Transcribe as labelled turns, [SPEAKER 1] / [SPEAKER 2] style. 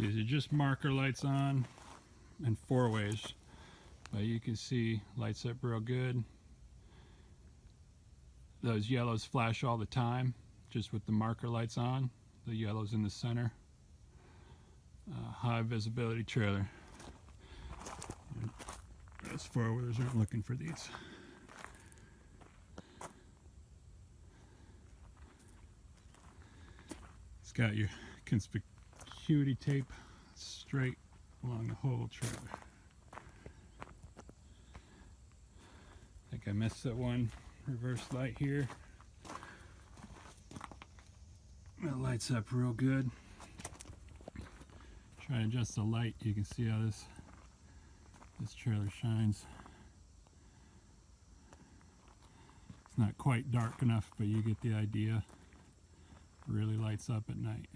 [SPEAKER 1] These are just marker lights on and 4-ways, but you can see lights up real good. Those yellows flash all the time just with the marker lights on. The yellow's in the center. High visibility trailer. Those 4-wheelers aren't looking for these. It's got your conspicuity tape straight along the whole trailer. I think I missed that one reverse light here. That lights up real good. Try to adjust the light. You can see how this trailer shines. It's not quite dark enough, but you get the idea. Really lights up at night.